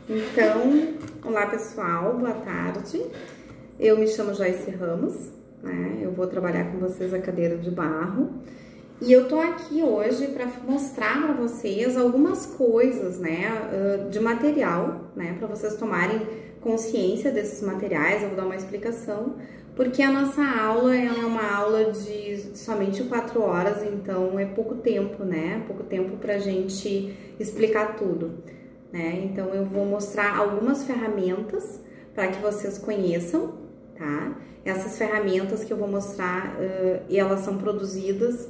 Então, olá pessoal, boa tarde. Eu me chamo Joyce Ramos, né? Eu vou trabalhar com vocês a cadeira de barro. E eu tô aqui hoje para mostrar para vocês algumas coisas, né, de material, né, para vocês tomarem consciência desses materiais. Eu vou dar uma explicação, porque a nossa aula ela é uma aula de somente 4 horas, então é pouco tempo, né, pouco tempo pra gente explicar tudo, né. Então eu vou mostrar algumas ferramentas para que vocês conheçam, tá? Essas ferramentas que eu vou mostrar, elas são produzidas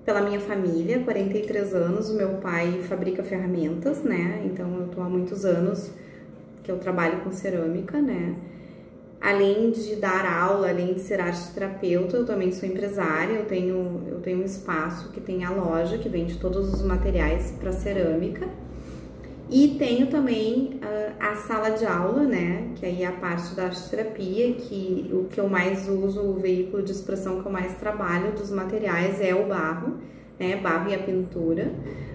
pela minha família, 43 anos, o meu pai fabrica ferramentas, né, então eu tô há muitos anos que eu trabalho com cerâmica, né. Além de dar aula, além de ser arte-terapeuta, eu também sou empresária, eu tenho um espaço que tem a loja, que vende todos os materiais para cerâmica, e tenho também a sala de aula, né, que aí é a parte da arte-terapia, que o que eu mais uso, o veículo de expressão que eu mais trabalho dos materiais é o barro, né, barro e a pintura,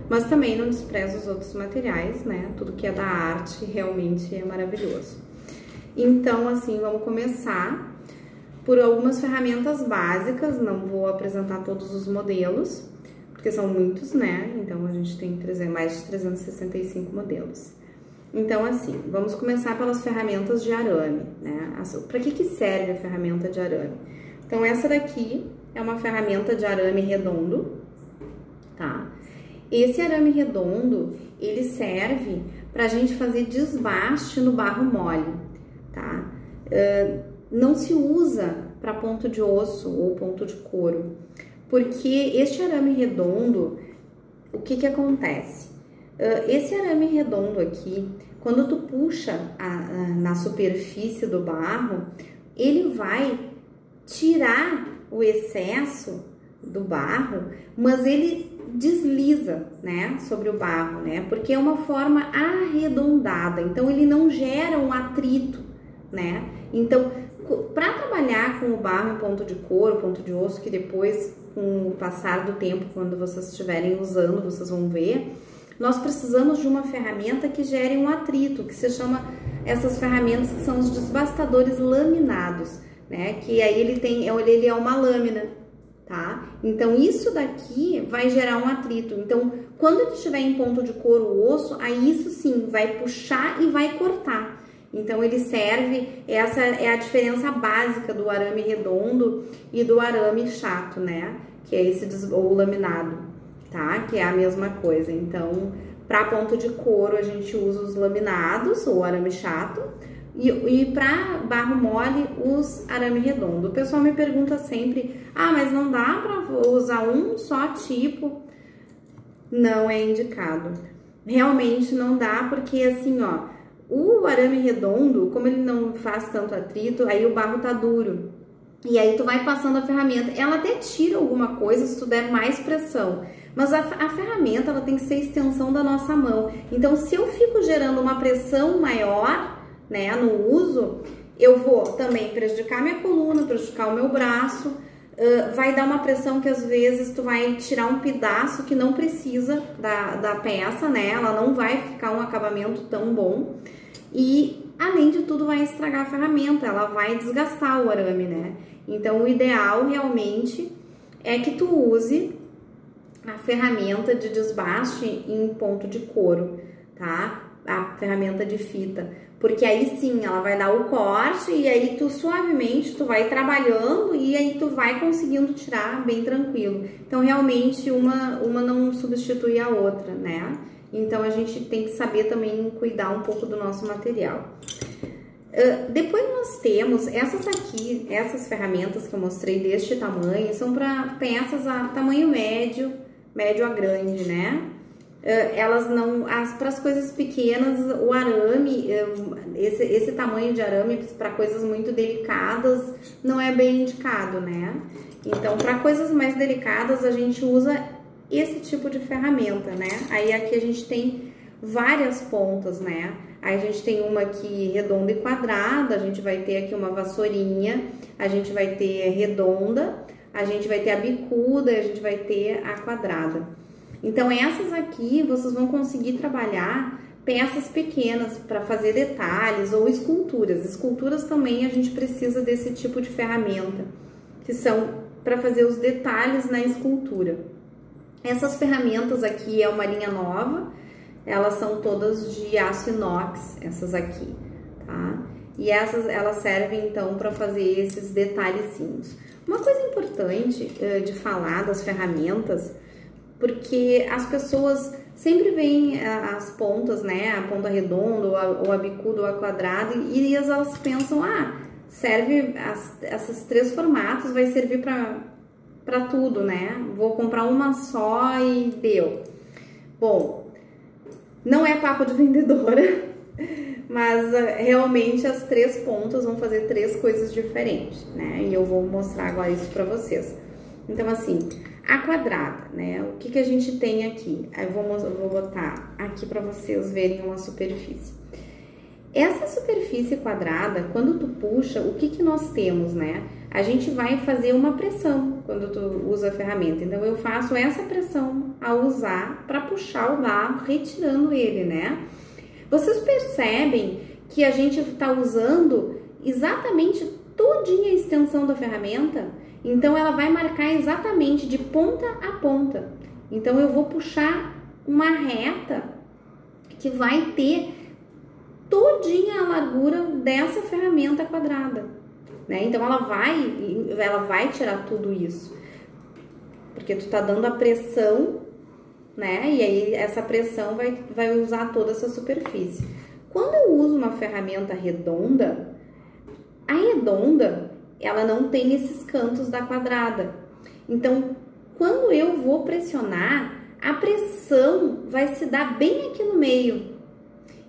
mas também não desprezo os outros materiais, né, tudo que é da arte realmente é maravilhoso. Então, assim, vamos começar por algumas ferramentas básicas, não vou apresentar todos os modelos, porque são muitos, né? Então, a gente tem mais de 365 modelos. Então, assim, vamos começar pelas ferramentas de arame, né? Para que serve a ferramenta de arame? Então, essa daqui é uma ferramenta de arame redondo, tá? Esse arame redondo, ele serve pra gente fazer desbaste no barro mole, tá? Não se usa para ponto de osso ou ponto de couro, porque este arame redondo, o que acontece? Esse arame redondo aqui, quando tu puxa na superfície do barro, ele vai tirar o excesso do barro, mas ele desliza, né, sobre o barro, né, porque é uma forma arredondada, então ele não gera um atrito, né. Então, para trabalhar com o barro em ponto de couro, ponto de osso, que depois, com o passar do tempo, quando vocês estiverem usando, vocês vão ver, nós precisamos de uma ferramenta que gere um atrito, que se chama, essas ferramentas que são os desbastadores laminados, né, que aí ele é uma lâmina, tá? Então, isso daqui vai gerar um atrito. Então, quando ele estiver em ponto de couro ou osso, aí isso sim, vai puxar e vai cortar. Então, ele serve, essa é a diferença básica do arame redondo e do arame chato, né? Que é esse, ou laminado, tá? Que é a mesma coisa. Então, para ponto de couro, a gente usa os laminados, ou arame chato, e para barro mole, os arame redondo. O pessoal me pergunta sempre, mas não dá para usar um só tipo? Não é indicado. Realmente não dá, porque assim, ó, o arame redondo, como ele não faz tanto atrito, aí o barro tá duro. E aí tu vai passando a ferramenta, ela até tira alguma coisa se tu der mais pressão, mas a ferramenta ela tem que ser extensão da nossa mão. Então, se eu fico gerando uma pressão maior, né, no uso, eu vou também prejudicar minha coluna, prejudicar o meu braço, vai dar uma pressão que às vezes tu vai tirar um pedaço que não precisa da peça, né, ela não vai ficar um acabamento tão bom e, além de tudo, vai estragar a ferramenta, ela vai desgastar o arame, né. Então, o ideal realmente é que tu use a ferramenta de desbaste em ponto de couro, tá? A ferramenta de fita, porque aí sim, ela vai dar o corte e aí tu suavemente, tu vai trabalhando e aí tu vai conseguindo tirar bem tranquilo. Então, realmente, uma não substitui a outra, né? Então, a gente tem que saber também cuidar um pouco do nosso material. Depois nós temos essas ferramentas que eu mostrei deste tamanho, são para peças a tamanho médio a grande, né? Elas não, para as coisas pequenas, o arame, esse tamanho de arame para coisas muito delicadas não é bem indicado, né? Então, para coisas mais delicadas, a gente usa esse tipo de ferramenta, né? Aí aqui a gente tem várias pontas, né? Aí a gente tem uma aqui redonda e quadrada, a gente vai ter aqui uma vassourinha, a gente vai ter redonda, a gente vai ter a bicuda, a gente vai ter a quadrada. Então essas aqui vocês vão conseguir trabalhar peças pequenas para fazer detalhes ou esculturas. Esculturas também a gente precisa desse tipo de ferramenta, que são para fazer os detalhes na escultura. Essas ferramentas aqui é uma linha nova, elas são todas de aço inox, essas aqui, tá? E elas servem então para fazer esses detalhezinhos. Uma coisa importante de falar das ferramentas, porque as pessoas sempre veem as pontas, né? A ponta redonda, ou a bicuda, ou a quadrada, e elas pensam, serve, esses 3 formatos vai servir para tudo, né? Vou comprar uma só e deu. Bom, não é papo de vendedora, mas realmente as 3 pontas vão fazer 3 coisas diferentes, né? E eu vou mostrar agora isso para vocês. Então, assim, a quadrada, né? O que a gente tem aqui? Eu vou botar aqui para vocês verem uma superfície. Essa superfície quadrada, quando tu puxa, o que nós temos, né? A gente vai fazer uma pressão quando tu usa a ferramenta. Então, eu faço essa pressão ao usar para puxar o barro, retirando ele, né? Vocês percebem que a gente está usando exatamente todinha a extensão da ferramenta? Então, ela vai marcar exatamente de ponta a ponta. Então, eu vou puxar uma reta que vai ter todinha a largura dessa ferramenta quadrada, né? Então, ela vai tirar tudo isso, porque tu tá dando a pressão, né? E aí, essa pressão vai usar toda essa superfície. Quando eu uso uma ferramenta redonda, a redonda, ela não tem esses cantos da quadrada. Então, quando eu vou pressionar, a pressão vai se dar bem aqui no meio.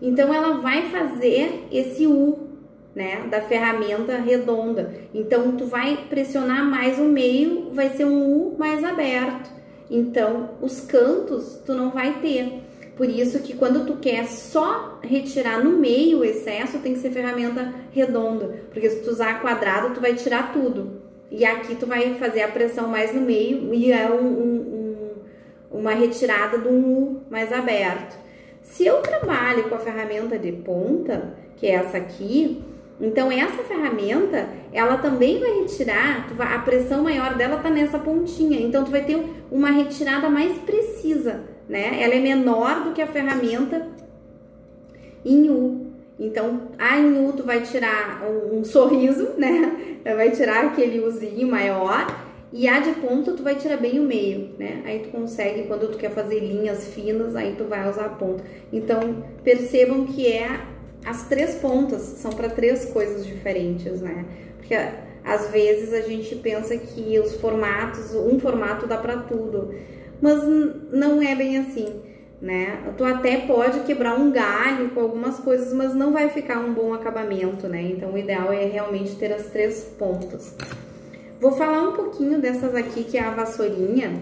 Então, ela vai fazer esse U, né, da ferramenta redonda. Então, tu vai pressionar mais o meio, vai ser um U mais aberto. Então, os cantos tu não vai ter. Por isso que quando tu quer só retirar no meio o excesso, tem que ser ferramenta redonda. Porque se tu usar a quadrada, tu vai tirar tudo. E aqui tu vai fazer a pressão mais no meio e é uma retirada de um U mais aberto. Se eu trabalho com a ferramenta de ponta, que é essa aqui, então essa ferramenta, ela também vai retirar, a pressão maior dela tá nessa pontinha, então tu vai ter uma retirada mais precisa, né? Ela é menor do que a ferramenta em U. Então, a em U tu vai tirar um sorriso, né? Vai tirar aquele Uzinho maior. E a de ponta tu vai tirar bem o meio, né? Aí tu consegue, quando tu quer fazer linhas finas, aí tu vai usar a ponta. Então, percebam que as 3 pontas são para 3 coisas diferentes, né? Porque às vezes a gente pensa que os formatos, um formato dá para tudo, mas não é bem assim, né? Tu até pode quebrar um galho com algumas coisas, mas não vai ficar um bom acabamento, né? Então, o ideal é realmente ter as 3 pontas. Vou falar um pouquinho dessas aqui, que é a vassourinha.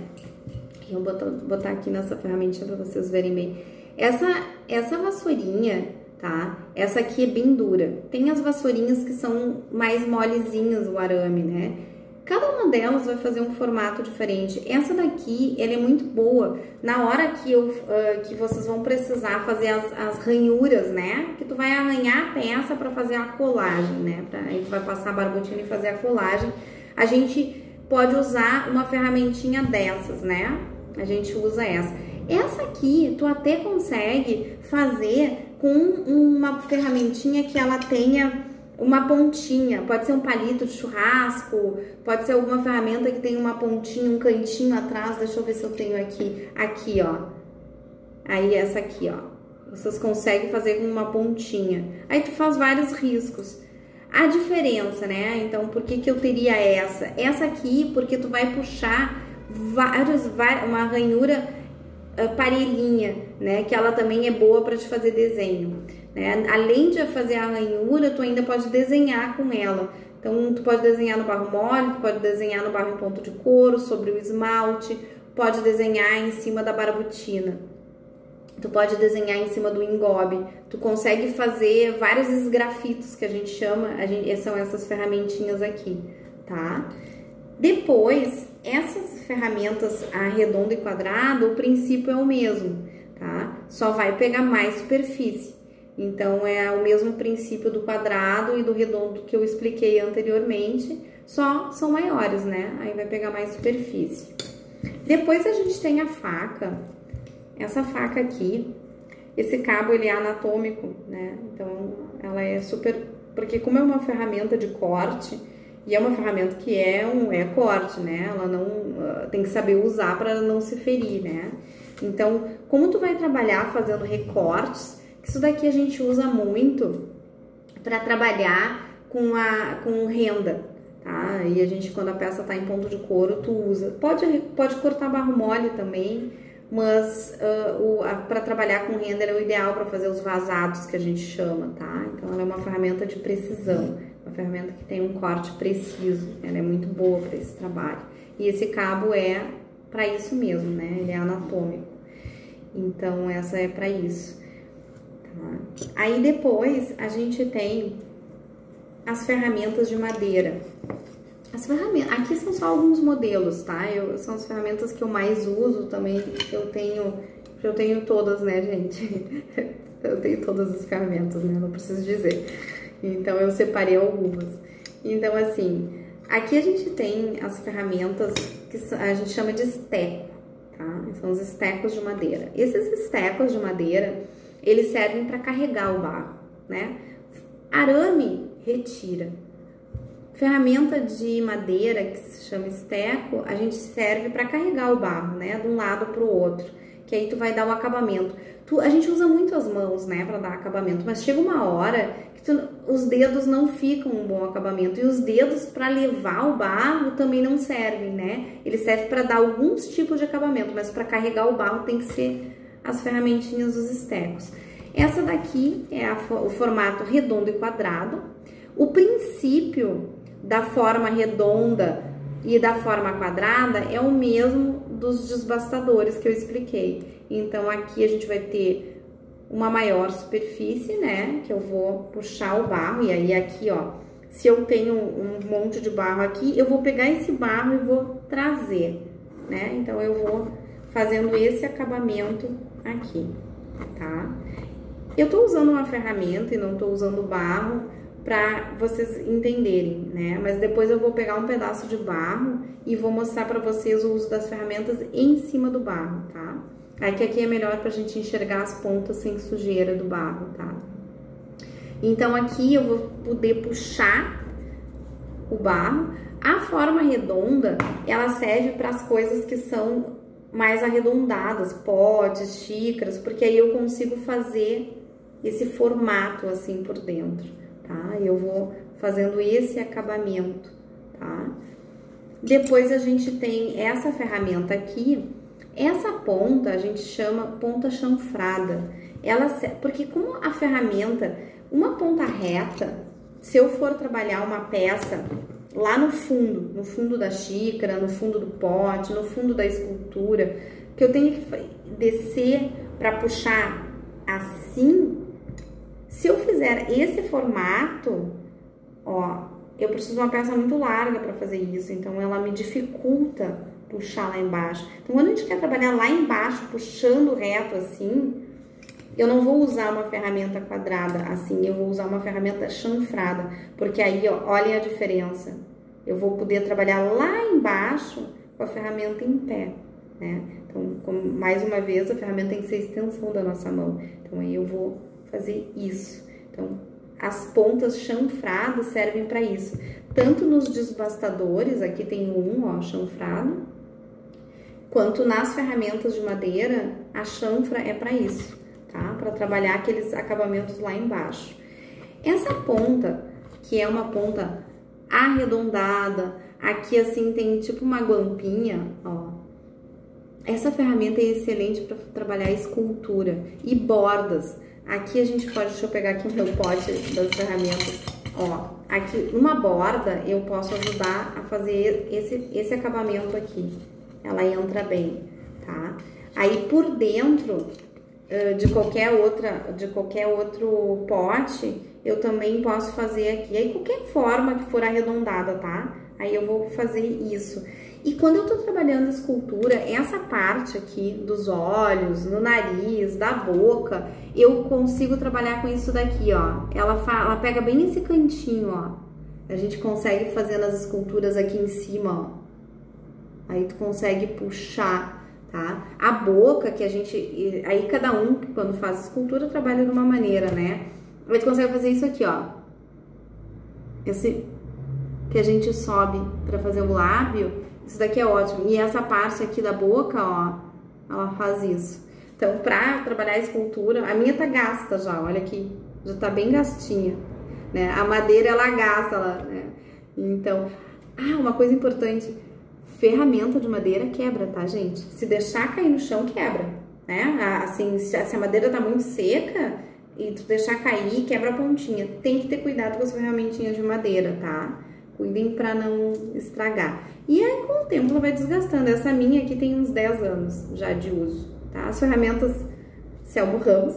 Eu vou botar aqui nessa ferramentinha para vocês verem bem. Essa vassourinha, tá? Essa aqui é bem dura. Tem as vassourinhas que são mais molezinhas, o arame, né? Cada uma delas vai fazer um formato diferente. Essa daqui, ela é muito boa na hora que vocês vão precisar fazer as ranhuras, né? Que tu vai arranhar a peça para fazer a colagem, né? Aí tu vai passar a barbotina e fazer a colagem. A gente pode usar uma ferramentinha dessas, né? A gente usa essa. Essa aqui, tu até consegue fazer com uma ferramentinha que ela tenha uma pontinha. Pode ser um palito de churrasco, pode ser alguma ferramenta que tenha uma pontinha, um cantinho atrás. Deixa eu ver se eu tenho aqui. Aqui, ó. Aí, essa aqui, ó. Vocês conseguem fazer com uma pontinha. Aí, tu faz vários riscos. A diferença, né? Então, por que eu teria essa? Essa aqui, porque tu vai puxar uma ranhura parelhinha, né? Que ela também é boa para te fazer desenho, né? Além de fazer a ranhura, tu ainda pode desenhar com ela. Então, tu pode desenhar no barro mole, tu pode desenhar no barro em ponto de couro, sobre o esmalte, pode desenhar em cima da barbotina. Tu pode desenhar em cima do engobe, tu consegue fazer vários esgrafitos que a gente chama, são essas ferramentinhas aqui, tá? Depois, essas ferramentas arredonda e quadrado, o princípio é o mesmo, tá? Só vai pegar mais superfície. Então, é o mesmo princípio do quadrado e do redondo que eu expliquei anteriormente, só são maiores, né? Aí vai pegar mais superfície. Depois a gente tem a faca, essa faca aqui, esse cabo ele é anatômico, né? Então, ela é super... Porque como é uma ferramenta de corte, e é uma ferramenta que é corte, né? Ela não... tem que saber usar para não se ferir, né? Então, como tu vai trabalhar fazendo recortes, isso daqui a gente usa muito para trabalhar com renda, tá? E a gente, quando a peça tá em ponto de couro, tu usa. Pode cortar barro mole também, mas para trabalhar com renda é o ideal para fazer os vazados que a gente chama, tá? Então ela é uma ferramenta de precisão, uma ferramenta que tem um corte preciso, ela é muito boa para esse trabalho. E esse cabo é para isso mesmo, né? Ele é anatômico, então essa é para isso. Tá? Aí depois a gente tem as ferramentas de madeira. As ferramentas, aqui são só alguns modelos, tá? São as ferramentas que eu mais uso também. Eu tenho todas, né, gente? Eu tenho todas as ferramentas, né? Não preciso dizer. Então eu separei algumas. Então, assim, aqui a gente tem as ferramentas que a gente chama de esteco, tá? São os estecos de madeira. Esses estecos de madeira, eles servem para carregar o barro, né? Arame retira. Ferramenta de madeira, que se chama esteco, a gente serve para carregar o barro, né? De um lado para o outro, que aí tu vai dar o acabamento. A gente usa muito as mãos, né? Para dar acabamento, mas chega uma hora que os dedos não ficam um bom acabamento. E os dedos para levar o barro também não servem, né? Eles servem para dar alguns tipos de acabamento, mas para carregar o barro tem que ser as ferramentinhas dos estecos. Essa daqui é o formato redondo e quadrado. O princípio da forma redonda e da forma quadrada é o mesmo dos desbastadores que eu expliquei. Então, aqui a gente vai ter uma maior superfície, né? Que eu vou puxar o barro. E aí, aqui, ó, se eu tenho um monte de barro aqui, eu vou pegar esse barro e vou trazer, né? Então, eu vou fazendo esse acabamento aqui, tá? Eu tô usando uma ferramenta e não tô usando barro para vocês entenderem, né? Mas depois eu vou pegar um pedaço de barro e vou mostrar para vocês o uso das ferramentas em cima do barro, tá? Aqui é melhor pra gente enxergar as pontas sem sujeira do barro, tá? Então aqui eu vou poder puxar o barro. A forma redonda, ela serve para as coisas que são mais arredondadas, potes, xícaras, porque aí eu consigo fazer esse formato assim por dentro, tá? Eu vou fazendo esse acabamento, tá? Depois a gente tem essa ferramenta aqui, essa ponta a gente chama ponta chanfrada. Porque como a ferramenta, uma ponta reta, se eu for trabalhar uma peça lá no fundo da xícara, no fundo do pote, no fundo da escultura, que eu tenho que descer para puxar assim, se eu fizer esse formato, ó, eu preciso de uma peça muito larga para fazer isso, então ela me dificulta puxar lá embaixo. Então, quando a gente quer trabalhar lá embaixo, puxando reto assim, eu não vou usar uma ferramenta quadrada assim, eu vou usar uma ferramenta chanfrada, porque aí, ó, olhem a diferença. Eu vou poder trabalhar lá embaixo com a ferramenta em pé, né? Então, mais uma vez, a ferramenta tem que ser a extensão da nossa mão. Então, aí eu vou fazer isso. Então, as pontas chanfradas servem para isso. Tanto nos desbastadores, aqui tem ó, chanfrado, quanto nas ferramentas de madeira, a chanfra é para isso, tá? Para trabalhar aqueles acabamentos lá embaixo. Essa ponta, que é uma ponta arredondada, aqui assim tem tipo uma guampinha, ó. Essa ferramenta é excelente para trabalhar escultura e bordas. Aqui a gente pode, deixa eu pegar aqui o meu pote das ferramentas, ó. Aqui, uma borda, eu posso ajudar a fazer esse acabamento aqui. Ela entra bem, tá? Aí, por dentro de qualquer outro pote, eu também posso fazer aqui. Aí, qualquer forma que for arredondada, tá? Aí eu vou fazer isso. E quando eu tô trabalhando escultura, essa parte aqui dos olhos, no nariz, da boca, eu consigo trabalhar com isso daqui, ó. Ela pega bem esse cantinho, ó. A gente consegue fazer nas esculturas aqui em cima, ó. Aí tu consegue puxar, tá? A boca que a gente... Aí cada um, quando faz escultura, trabalha de uma maneira, né? Aí tu consegue fazer isso aqui, ó. Esse que a gente sobe pra fazer o lábio, isso daqui é ótimo. E essa parte aqui da boca, ó, ela faz isso. Então, pra trabalhar a escultura, a minha tá gasta já, olha aqui. Já tá bem gastinha, né? A madeira, ela gasta, né? Então, uma coisa importante. Ferramenta de madeira quebra, tá, gente? Se deixar cair no chão, quebra, né? Assim, se a madeira tá muito seca e tu deixar cair, quebra a pontinha. Tem que ter cuidado com as ferramentinhas de madeira, tá? Cuidem pra não estragar. E aí, com o tempo, ela vai desgastando. Essa minha aqui tem uns 10 anos já de uso, tá? As ferramentas Selmo Ramos,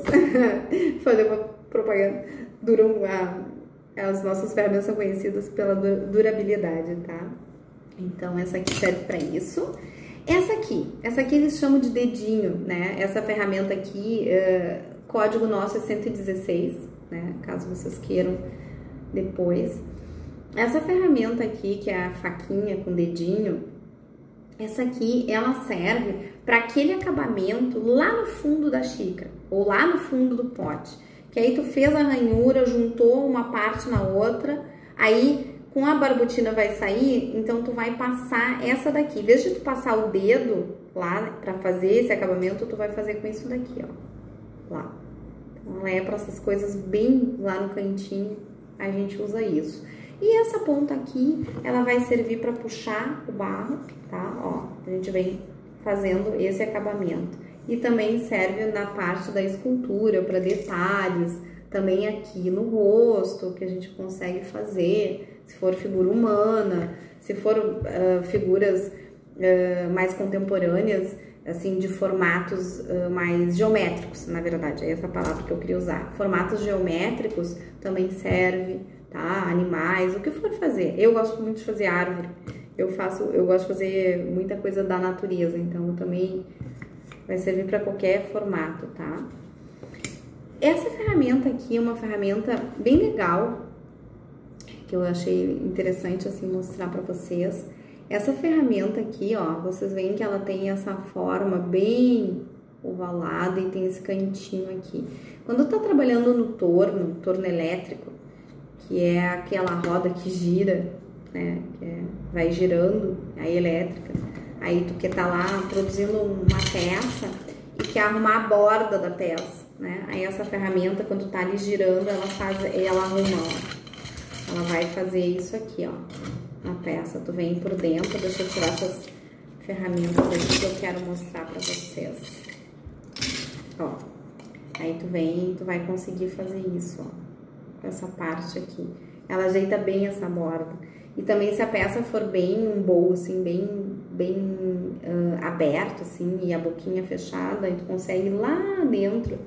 fazer uma propaganda, duram... As nossas ferramentas são conhecidas pela durabilidade, tá? Então, essa aqui serve pra isso. Essa aqui eles chamam de dedinho, né? Essa ferramenta aqui, código nosso é 116, né? Caso vocês queiram depois. Essa ferramenta aqui, que é a faquinha com dedinho, essa aqui, ela serve para aquele acabamento lá no fundo da xícara, ou lá no fundo do pote. Que aí tu fez a ranhura, juntou uma parte na outra, aí com a barbotina vai sair, então tu vai passar essa daqui. Em vez de tu passar o dedo lá para fazer esse acabamento, tu vai fazer com isso daqui, ó. Lá. Então, ela é para essas coisas bem lá no cantinho, a gente usa isso. E essa ponta aqui, ela vai servir para puxar o barro, tá? Ó, a gente vem fazendo esse acabamento. E também serve na parte da escultura, para detalhes, também aqui no rosto, que a gente consegue fazer, se for figura humana, se for figuras mais contemporâneas, assim, de formatos mais geométricos, na verdade, é essa palavra que eu queria usar. Formatos geométricos também serve, tá? Animais, o que for fazer. Eu gosto muito de fazer árvore, eu gosto de fazer muita coisa da natureza, então também vai servir para qualquer formato, tá? Essa ferramenta aqui é uma ferramenta bem legal, que eu achei interessante assim mostrar para vocês. Essa ferramenta aqui, ó, vocês veem que ela tem essa forma bem ovalada e tem esse cantinho aqui. Quando tá trabalhando no torno elétrico, que é aquela roda que gira, né, vai girando, a elétrica, aí tu quer tá lá produzindo uma peça e quer arrumar a borda da peça, né? Aí essa ferramenta, quando tá ali girando, ela arruma, ó. Ela vai fazer isso aqui, ó, na peça. Tu vem por dentro, deixa eu tirar essas ferramentas aqui que eu quero mostrar pra vocês. Ó, aí tu vai conseguir fazer isso, ó, com essa parte aqui. Ela ajeita bem essa borda. E também se a peça for bem um bowl, assim, bem aberto, assim, e a boquinha fechada, aí tu consegue ir lá dentro,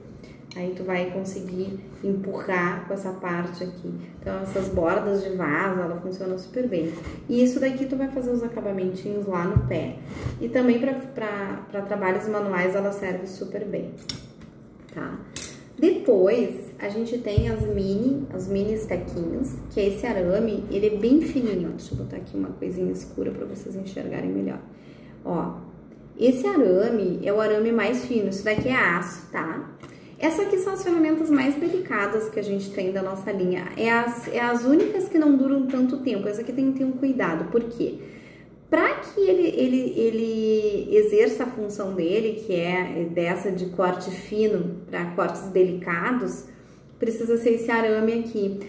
aí tu vai conseguir empurrar com essa parte aqui. Então, essas bordas de vaso, ela funciona super bem. E isso daqui tu vai fazer os acabamentinhos lá no pé. E também para trabalhos manuais ela serve super bem, tá? Depois, a gente tem as mini estequinhos, que é esse arame, ele é bem fininho, ó. Deixa eu botar aqui uma coisinha escura para vocês enxergarem melhor. Ó, esse arame é o arame mais fino, isso daqui é aço, tá? Essas aqui são as ferramentas mais delicadas que a gente tem da nossa linha. É as únicas que não duram tanto tempo, essa aqui tem que ter um cuidado, por quê? Para que ele exerça a função dele, que é dessa de corte fino para cortes delicados, precisa ser esse arame aqui.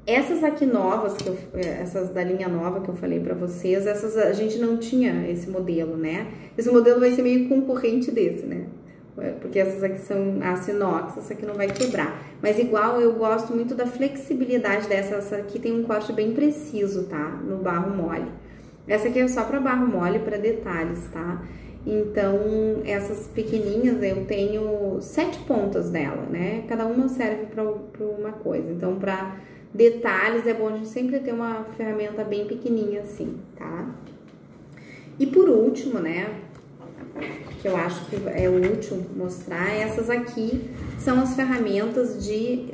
Essas aqui novas, essas da linha nova que eu falei para vocês, essas a gente não tinha esse modelo, né? Esse modelo vai ser meio concorrente desse, né? Porque essas aqui são aço inox, essa aqui não vai quebrar. Mas igual, eu gosto muito da flexibilidade dessa. Essa aqui tem um corte bem preciso, tá? No barro mole. Essa aqui é só para barro mole, para detalhes, tá? Então, essas pequenininhas, eu tenho 7 pontas dela, né? Cada uma serve para uma coisa. Então, para detalhes, é bom a gente sempre ter uma ferramenta bem pequenininha assim, tá? E por último, né, que eu acho que é útil mostrar, essas aqui são as ferramentas de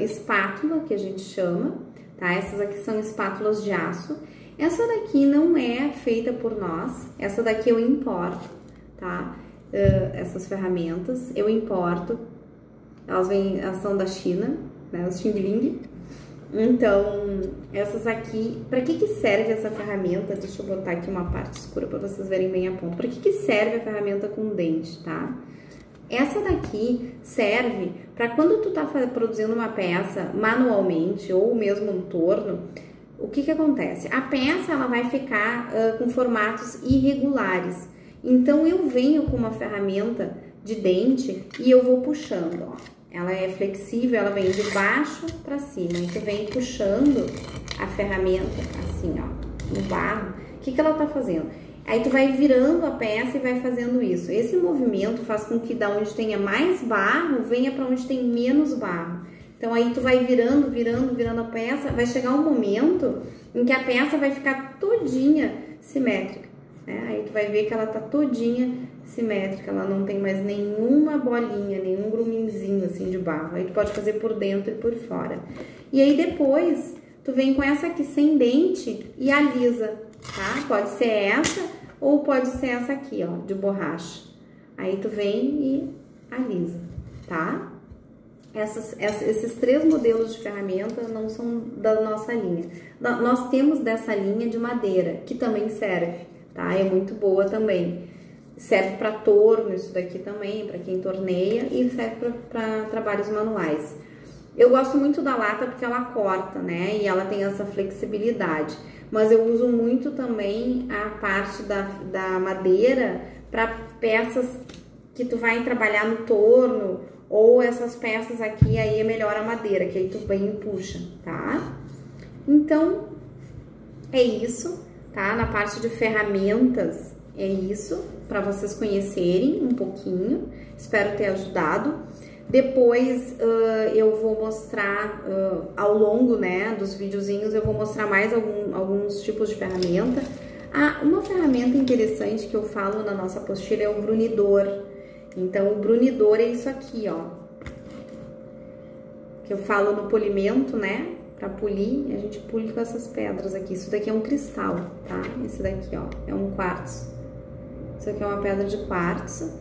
espátula, que a gente chama, tá? Essas aqui são espátulas de aço. Essa daqui não é feita por nós, essa daqui eu importo, tá? Essas ferramentas eu importo, elas são da China, né? Os Xingling. Então, essas aqui, para que serve essa ferramenta? Deixa eu botar aqui uma parte escura para vocês verem bem a ponta. Para que serve a ferramenta com dente, tá? Essa daqui serve para quando tu tá produzindo uma peça manualmente ou mesmo no torno, o que acontece? A peça, ela vai ficar com formatos irregulares. Então, eu venho com uma ferramenta de dente e eu vou puxando, ó. Ela é flexível, ela vem de baixo para cima. Então, tu vem puxando a ferramenta assim, ó, no barro. O que ela tá fazendo? Aí tu vai virando a peça e vai fazendo isso. Esse movimento faz com que da onde tenha mais barro, venha para onde tem menos barro. Então, aí tu vai virando a peça. Vai chegar um momento em que a peça vai ficar todinha simétrica, né? Aí tu vai ver que ela tá todinha simétrica, ela não tem mais nenhuma bolinha, nenhum gruminzinho assim de barro. Aí tu pode fazer por dentro e por fora. E aí depois tu vem com essa aqui sem dente e alisa, tá? Pode ser essa ou pode ser essa aqui, ó, de borracha. Aí tu vem e alisa, tá? Esses 3 modelos de ferramenta não são da nossa linha. Nós temos dessa linha de madeira, que também serve, tá? É muito boa também. Serve para torno, isso daqui também, para quem torneia, e serve para trabalhos manuais. Eu gosto muito da lata porque ela corta, né? E ela tem essa flexibilidade. Mas eu uso muito também a parte da madeira para peças que tu vai trabalhar no torno, ou essas peças aqui, aí é melhor a madeira, que aí tu vem e puxa, tá? Então, é isso, tá? Na parte de ferramentas, é isso, para vocês conhecerem um pouquinho. Espero ter ajudado. Depois eu vou mostrar, ao longo, né, dos videozinhos, eu vou mostrar mais alguns tipos de ferramenta. Uma ferramenta interessante que eu falo na nossa apostila é o brunidor. Então, o brunidor é isso aqui, ó, que eu falo no polimento, né, pra polir, a gente pule com essas pedras aqui. Isso daqui é um cristal, tá? Esse daqui, ó, é um quartzo. Isso aqui é uma pedra de quartzo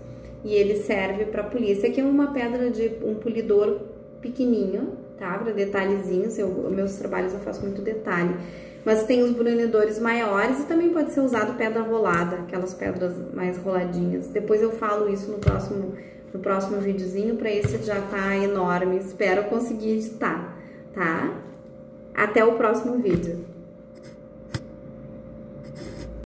e ele serve pra polir. Esse aqui é uma pedra de um polidor pequenininho, tá? Pra detalhezinhos, meus trabalhos eu faço muito detalhe. Mas tem os brunidores maiores e também pode ser usado pedra rolada, aquelas pedras mais roladinhas. Depois eu falo isso no próximo videozinho, para esse já tá enorme. Espero conseguir editar, tá? Até o próximo vídeo.